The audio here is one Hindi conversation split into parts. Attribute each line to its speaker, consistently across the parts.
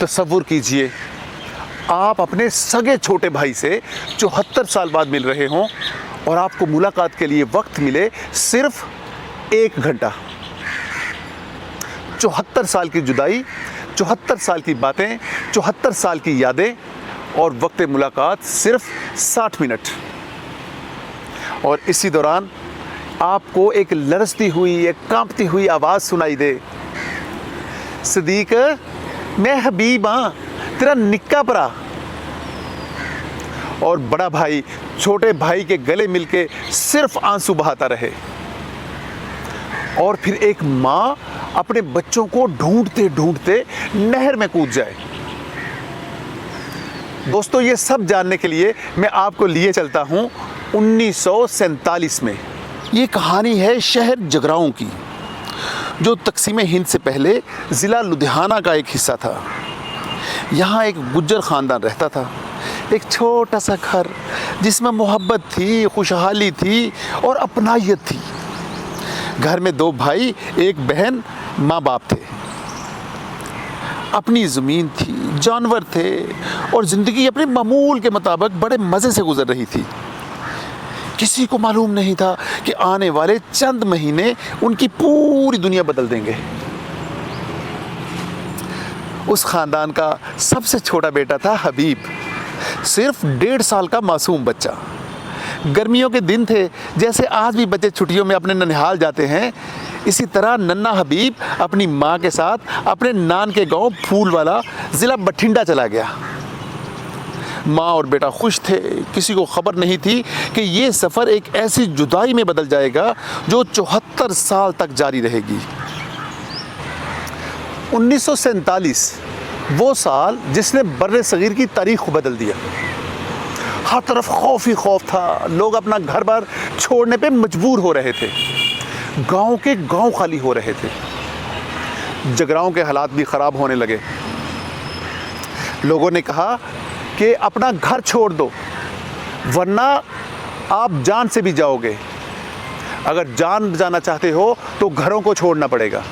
Speaker 1: तसव्वुर कीजिए आप अपने सगे छोटे भाई से 74 साल बाद मिल रहे हों और आपको मुलाकात के लिए वक्त मिले सिर्फ 1 घंटा। 74 साल की जुदाई, 74 साल की बातें, 74 साल की यादें और वक्त मुलाकात सिर्फ 60 मिनट। और इसी दौरान आपको एक लरजती हुई, एक कांपती हुई आवाज़ सुनाई दे, सदीक मैं हबीब हाँ, तेरा निक्का भरा। और बड़ा भाई छोटे भाई के गले मिलके सिर्फ आंसू बहाता रहे। और फिर एक माँ अपने बच्चों को ढूंढते ढूंढते नहर में कूद जाए। दोस्तों, ये सब जानने के लिए मैं आपको लिए चलता हूँ 1947 में। ये कहानी है शहर जगराओं की, जो तकसीम हिंद से पहले ज़िला लुधियाना का एक हिस्सा था। यहाँ एक गुज्जर ख़ानदान रहता था। एक छोटा सा घर जिसमें मोहब्बत थी, खुशहाली थी और अपनायत थी। घर में 2 भाई, 1 बहन, माँ बाप थे। अपनी ज़मीन थी, जानवर थे और ज़िंदगी अपने मामूल के मुताबिक बड़े मज़े से गुजर रही थी। किसी को मालूम नहीं था कि आने वाले चंद महीने उनकी पूरी दुनिया बदल देंगे। उस ख़ानदान का सबसे छोटा बेटा था हबीब, सिर्फ 1.5 साल का मासूम बच्चा। गर्मियों के दिन थे, जैसे आज भी बच्चे छुट्टियों में अपने ननिहाल जाते हैं, इसी तरह नन्ना हबीब अपनी माँ के साथ अपने नान के गांव फूलवाला ज़िला बठिंडा चला गया। माँ और बेटा खुश थे। किसी को खबर नहीं थी कि ये सफ़र एक ऐसी जुदाई में बदल जाएगा जो 74 साल तक जारी रहेगी। 1947 वो साल जिसने बर्रे सगीर की तारीख को बदल दिया। हर तरफ खौफ ही खौफ था। लोग अपना घर बार छोड़ने पे मजबूर हो रहे थे। गांव के गांव खाली हो रहे थे। जगराओं के हालात भी ख़राब होने लगे। लोगों ने कहा कि अपना घर छोड़ दो, वरना आप जान से भी जाओगे। अगर जान बचाना चाहते हो तो घरों को छोड़ना पड़ेगा।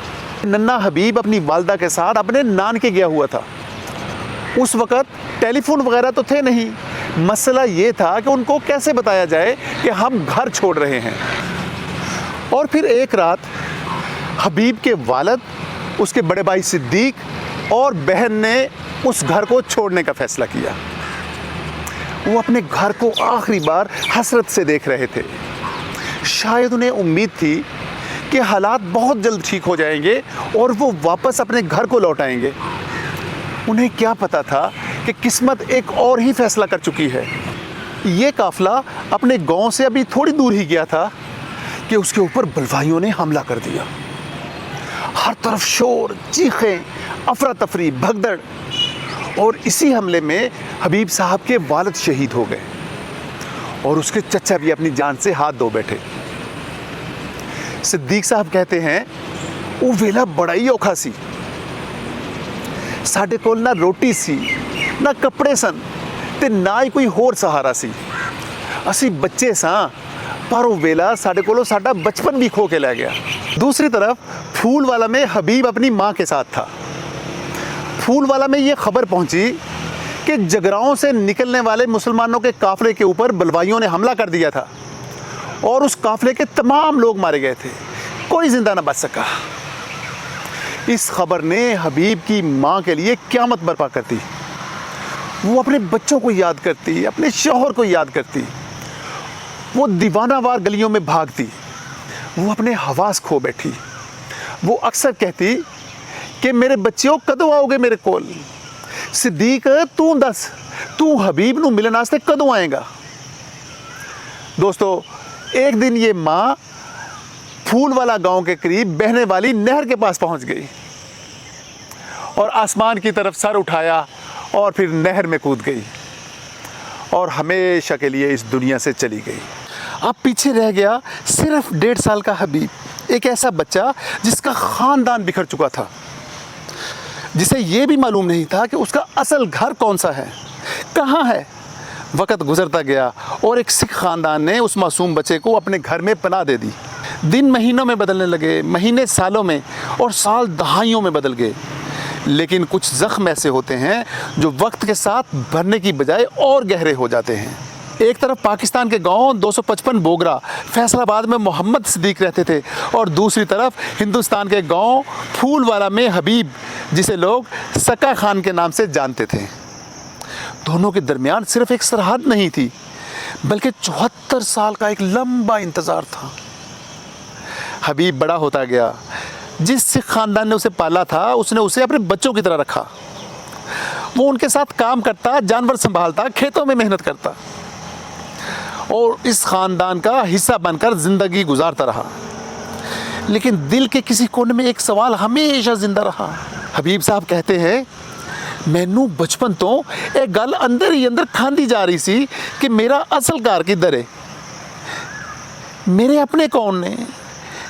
Speaker 1: नन्ना हबीब अपनी वालदा के साथ अपने नान के गया हुआ था। उस वक़्त टेलीफोन वगैरह तो थे नहीं। मसला ये था कि उनको कैसे बताया जाए कि हम घर छोड़ रहे हैं। और फिर एक रात हबीब के वालिद, उसके बड़े भाई सिद्दीक और बहन ने उस घर को छोड़ने का फ़ैसला किया। वो अपने घर को आखिरी बार हसरत से देख रहे थे। शायद उन्हें उम्मीद थी कि हालात बहुत जल्द ठीक हो जाएंगे और वो वापस अपने घर को लौट आएंगे। उन्हें क्या पता था कि किस्मत एक और ही फैसला कर चुकी है। ये काफ़िला अपने गांव से अभी थोड़ी दूर ही गया था कि उसके ऊपर बलवाइयों ने हमला कर दिया। हर तरफ शोर, चीखें, अफरा तफरी, भगदड़। और इसी हमले में हबीब साहब के वालिद शहीद हो गए और उसके चचा भी अपनी जान से हाथ धो बैठे। सिद्दीक साहब कहते हैं, वो वेला बड़ा ही औखा सी। साडे कोल ना रोटी सी, ना कपड़े सन ते ना ही कोई होर सहारा सी। असी बच्चे सां, पर वो वेला साडे कोलों साडा बचपन भी खो के लै गया। दूसरी तरफ फूलवाला में हबीब अपनी माँ के साथ था। फूलवाला में ये खबर पहुंची कि जगराओं से निकलने वाले मुसलमानों के काफ़िले के ऊपर बलवाइयों ने हमला कर दिया था और उस काफ़िले के तमाम लोग मारे गए थे। कोई ज़िंदा न बच सका। इस खबर ने हबीब की माँ के लिए क़यामत बर्पा कर दी। वो अपने बच्चों को याद करती, अपने शौहर को याद करती। वो दीवानावार गलियों में भागती। वो अपने हवास खो बैठी। वो अक्सर कहती कि मेरे बच्चों कदों आओगे मेरे कोल। सिद्दीक तू दस, तू हबीब नू मिलन वास्ते कदों आएगा। दोस्तों, एक दिन ये माँ फूलवाला गांव के करीब बहने वाली नहर के पास पहुंच गई और आसमान की तरफ सर उठाया और फिर नहर में कूद गई और हमेशा के लिए इस दुनिया से चली गई। अब पीछे रह गया सिर्फ 1.5 साल का हबीब, एक ऐसा बच्चा जिसका ख़ानदान बिखर चुका था, जिसे ये भी मालूम नहीं था कि उसका असल घर कौन सा है, कहाँ है। वक़्त गुजरता गया और एक सिख ख़ानदान ने उस मासूम बच्चे को अपने घर में पनाह दे दी। दिन महीनों में बदलने लगे, महीने सालों में और साल दहाइयों में बदल गए। लेकिन कुछ ज़ख्म ऐसे होते हैं जो वक्त के साथ भरने की बजाय और गहरे हो जाते हैं। एक तरफ पाकिस्तान के गांव 255 बोगरा फैसलाबाद में मोहम्मद सिद्दीक रहते थे और दूसरी तरफ हिंदुस्तान के गांव फूलवाला में हबीब, जिसे लोग सक्का खान के नाम से जानते थे। दोनों के दरमियान सिर्फ एक सरहद नहीं थी, बल्कि 74 साल का एक लंबा इंतज़ार था। हबीब बड़ा होता गया। जिस सिख ख़ानदान ने उसे पाला था, उसने उसे अपने बच्चों की तरह रखा। वो उनके साथ काम करता, जानवर संभालता, खेतों में मेहनत करता और इस ख़ानदान का हिस्सा बनकर ज़िंदगी गुजारता रहा। लेकिन दिल के किसी कोने में एक सवाल हमेशा ज़िंदा रहा। हबीब साहब कहते हैं, मैनू बचपन तो एक गल अंदर ही अंदर खांदी जा रही सी कि मेरा असल घर किधर है, मेरे अपने कौन ने।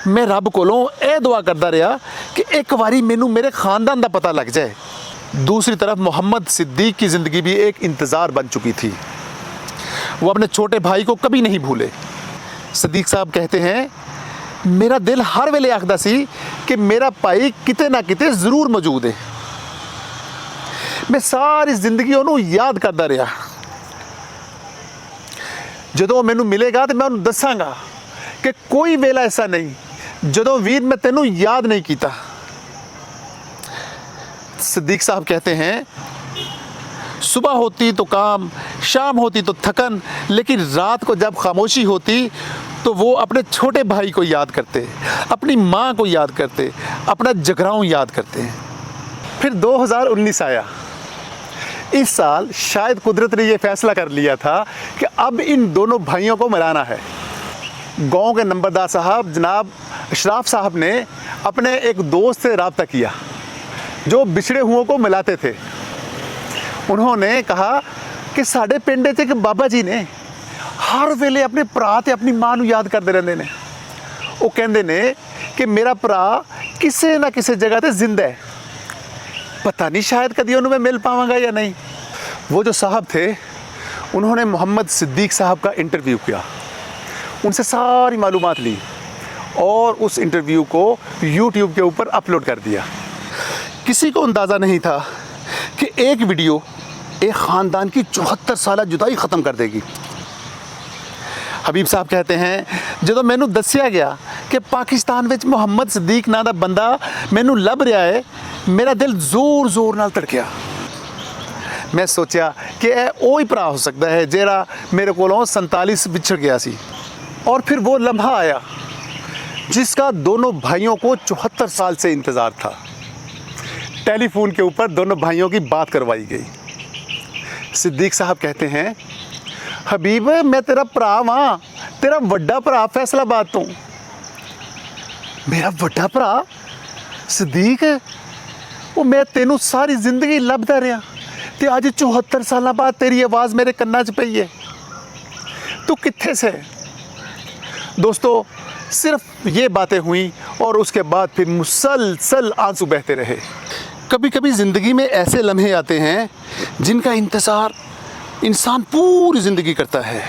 Speaker 1: मैं रब कोलों यह दुआ करता रहा कि एक बारी मैनू मेरे ख़ानदान का पता लग जाए। दूसरी तरफ मोहम्मद सिद्दीक की ज़िंदगी भी एक इंतज़ार बन चुकी थी। वो अपने छोटे भाई को कभी नहीं भूले। सिद्दीक साहब कहते हैं, मेरा दिल हर वेले आखदा सी कि मेरा भाई किते ना किते ज़रूर मौजूद है। मैं सारी ज़िंदगी उन्होंने याद करता रहा। जदों मैनू मिलेगा तो मैं उन्हें दसांगा कि कोई वेला ऐसा नहीं जदों वीर मैं तेनू याद नहीं किया। सिद्दीक साहब कहते हैं, सुबह होती तो काम, शाम होती तो थकन, लेकिन रात को जब खामोशी होती तो वो अपने छोटे भाई को याद करते, अपनी माँ को याद करते, अपना जगराऊं याद करते हैं। फिर 2019 आया। इस साल शायद कुदरत ने ये फैसला कर लिया था कि अब इन दोनों भाइयों को मिलाना है। गांव के नंबरदार साहब जनाब अशराफ साहब ने अपने एक दोस्त से रब्ता किया जो बिछड़े हुओं को मिलाते थे। उन्होंने कहा कि साढ़े पिंड च एक बाबा जी ने हर वेले अपने भरा ते अपनी मां नूं याद करते रहंदे ने। वो कहंदे ने कि मेरा भरा किसी ना किसी जगह ते जिंदा है, पता नहीं शायद कभी उन्हें मैं मिल पावांगा या नहीं। वो जो साहब थे, उन्होंने मोहम्मद सिद्दीक साहब का इंटरव्यू किया, उनसे सारी मालूमात ली और उस इंटरव्यू को YouTube के ऊपर अपलोड कर दिया। किसी को अंदाज़ा नहीं था कि एक वीडियो एक ख़ानदान की 74 साल जुदाई ख़त्म कर देगी। हबीब साहब कहते हैं, जो मैनू दसिया गया कि पाकिस्तान में मोहम्मद सिद्दीक नाम का बंदा मैनू लभ रहा है, मेरा दिल जोर जोर नाल धड़किया। मैं सोचा कि यह वही भरा हो सकता है जेड़ा मेरे कोलों 47 बिछड़ गया सी। और फिर वो लम्हा आया जिसका दोनों भाइयों को 74 साल से इंतज़ार था। टेलीफोन के ऊपर दोनों भाइयों की बात करवाई गई। सिद्दीक साहब कहते हैं, हबीब मैं तेरा भरा वां, तेरा वड्डा भरा फैसलाबाद तो। मेरा वड्डा भरा सिद्दीक, वो मैं तेनू सारी जिंदगी लभदा रहा ते अज 74 साल बाद तेरी आवाज़ मेरे कन्ना च पई है, तू कित्थे से। दोस्तों, सिर्फ ये बातें हुई और उसके बाद फिर मुसलसल आंसू बहते रहे। कभी कभी ज़िंदगी में ऐसे लम्हे आते हैं जिनका इंतज़ार इंसान पूरी ज़िंदगी करता है।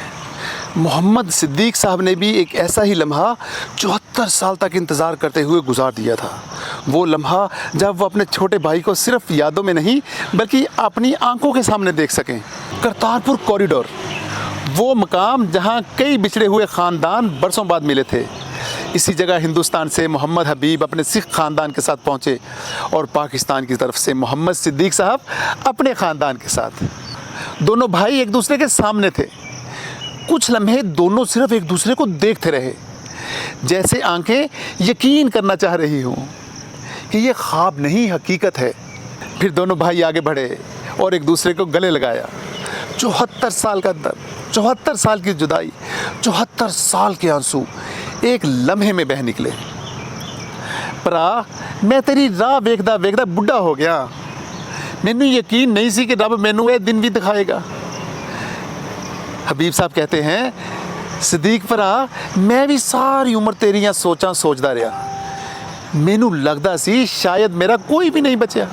Speaker 1: मोहम्मद सिद्दीक साहब ने भी एक ऐसा ही लम्हा 74 साल तक इंतज़ार करते हुए गुजार दिया था। वो लम्हा जब वो अपने छोटे भाई को सिर्फ यादों में नहीं बल्कि अपनी आंखों के सामने देख सकें। करतारपुर कॉरिडोर, वो मकाम जहां कई बिछड़े हुए ख़ानदान बरसों बाद मिले थे। इसी जगह हिंदुस्तान से मोहम्मद हबीब अपने सिख ख़ानदान के साथ पहुंचे और पाकिस्तान की तरफ से मोहम्मद सिद्दीक साहब अपने ख़ानदान के साथ। दोनों भाई एक दूसरे के सामने थे। कुछ लम्हे दोनों सिर्फ एक दूसरे को देखते रहे, जैसे आंखें यकीन करना चाह रही हों कि ये ख्वाब नहीं हकीकत है। फिर दोनों भाई आगे बढ़े और एक दूसरे को गले लगाया। 74 साल का दर्द, 74 साल की जुदाई, 74 साल के आंसू एक लम्हे में बह निकले। भरा, मैं तेरी राह वेखदा वेखदा बुढ़ा हो गया। मैनू यकीन नहीं सी कि रब मैनू ये दिन भी दिखाएगा। हबीब साहब कहते हैं, सिद्दीक भरा, मैं भी सारी उम्र तेरियां सोचां सोचदा रहा। मैनू लगदा सी शायद मेरा कोई भी नहीं बचा,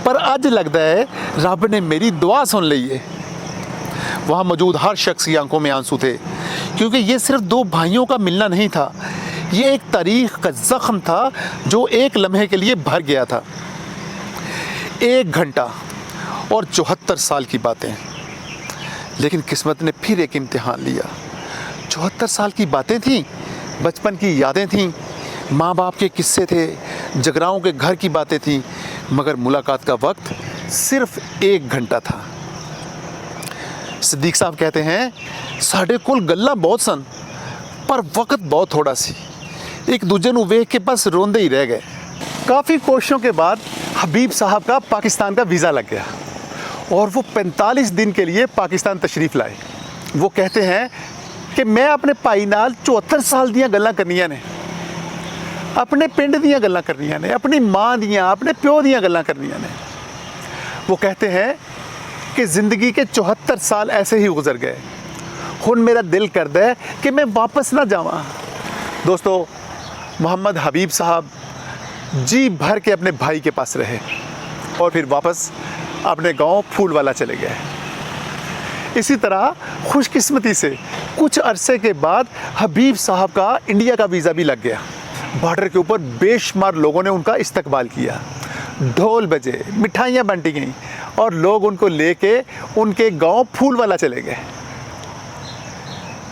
Speaker 1: पर अज लगदा है रब ने मेरी दुआ सुन ली है। वहाँ मौजूद हर शख्स की आंखों में आंसू थे, क्योंकि ये सिर्फ दो भाइयों का मिलना नहीं था, ये एक तारीख का ज़ख्म था जो एक लम्हे के लिए भर गया था। 1 घंटा और 74 साल की बातें। लेकिन किस्मत ने फिर एक इम्तिहान लिया। 74 साल की बातें थीं, बचपन की यादें थीं, माँ बाप के किस्से थे, जगराओं के घर की बातें थीं, मगर मुलाकात का वक्त सिर्फ 1 घंटा था। सिद्दीक साहब कहते हैं, साढ़े कोल गल्लां बहुत सन पर वक्त बहुत थोड़ा सी, एक दूजे नूं वेख के बस रोंदे ही रह गए। काफ़ी कोशिशों के बाद हबीब साहब का पाकिस्तान का वीज़ा लग गया और वो 45 दिन के लिए पाकिस्तान तशरीफ़ लाए। वो कहते हैं कि मैं अपने भाई नाल 74 साल दियां गल्लां करनियां ने, अपने पिंड दियां गल्लां करनियां ने, अपनी माँ दियां, अपने प्यो दियां गल्लां करनियां ने। वो कहते हैं कि ज़िंदगी के 74 साल ऐसे ही गुजर गए, हुन मेरा दिल करदा है कि मैं वापस ना जावां। दोस्तों, मोहम्मद हबीब साहब जी भर के अपने भाई के पास रहे और फिर वापस अपने गांव फूलवाला चले गए। इसी तरह खुशकिस्मती से कुछ अरसे के बाद हबीब साहब का इंडिया का वीज़ा भी लग गया। बॉर्डर के ऊपर बेशुमार लोगों ने उनका इस्तकबाल किया, ढोल बजे, मिठाइयाँ बांटी गईं और लोग उनको लेके उनके गांव फूलवाला चले गए।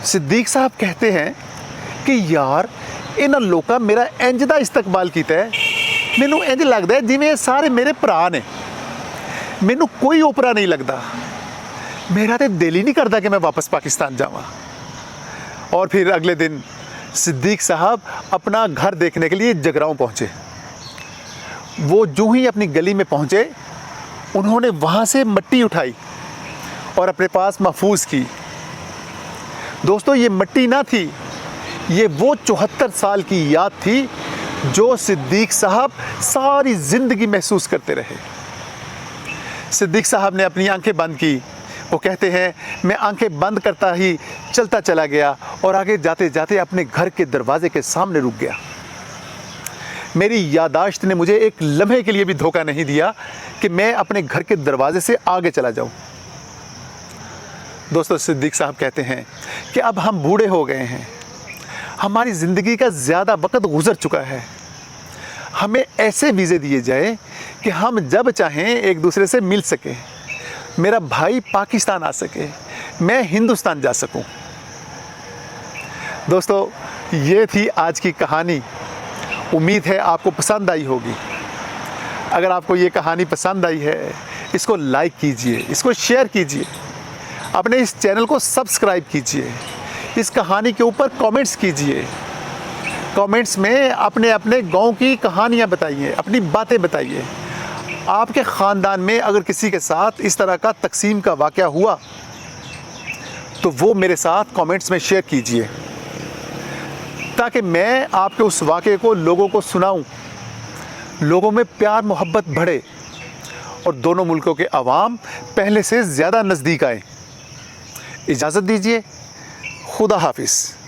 Speaker 1: सिद्दीक साहब कहते हैं कि यार इन्हां लोकां मेरा इंज दा इस्तकबाल कीता है, मैनूं इंज लगदा है जिवें सारे मेरे भरा ने, मैनूं कोई ओपरा नहीं लगता। मेरा तो दिल ही नहीं करता कि मैं वापस पाकिस्तान जावां। और फिर अगले दिन सिद्दीक साहब अपना घर देखने के लिए जगराओं पहुँचे। वो जो ही अपनी गली में पहुँचे, उन्होंने वहाँ से मिट्टी उठाई और अपने पास महफूज की। दोस्तों, ये मिट्टी ना थी, ये वो 74 साल की याद थी जो सिद्दीक साहब सारी ज़िंदगी महसूस करते रहे। सिद्दीक साहब ने अपनी आंखें बंद की। वो कहते हैं, मैं आंखें बंद करता ही चलता चला गया और आगे जाते जाते अपने घर के दरवाजे के सामने रुक गया। मेरी यादाश्त ने मुझे एक लम्हे के लिए भी धोखा नहीं दिया कि मैं अपने घर के दरवाजे से आगे चला जाऊं। दोस्तों, सिद्दीक साहब कहते हैं कि अब हम बूढ़े हो गए हैं, हमारी ज़िंदगी का ज़्यादा वक्त गुजर चुका है, हमें ऐसे वीज़े दिए जाए कि हम जब चाहें एक दूसरे से मिल सकें, मेरा भाई पाकिस्तान आ सके, मैं हिंदुस्तान जा सकूं। दोस्तों, ये थी आज की कहानी। उम्मीद है आपको पसंद आई होगी। अगर आपको ये कहानी पसंद आई है, इसको लाइक कीजिए, इसको शेयर कीजिए, अपने इस चैनल को सब्सक्राइब कीजिए, इस कहानी के ऊपर कमेंट्स कीजिए। कमेंट्स में अपने अपने गांव की कहानियाँ बताइए, अपनी बातें बताइए। आपके ख़ानदान में अगर किसी के साथ इस तरह का तकसीम का वाक़या हुआ तो वो मेरे साथ कमेंट्स में शेयर कीजिए, ताकि मैं आपके उस वाक़े को लोगों को सुनाऊं, लोगों में प्यार मोहब्बत बढ़े और दोनों मुल्कों के अवाम पहले से ज़्यादा नज़दीक आए। इजाज़त दीजिए। खुदा हाफिज़।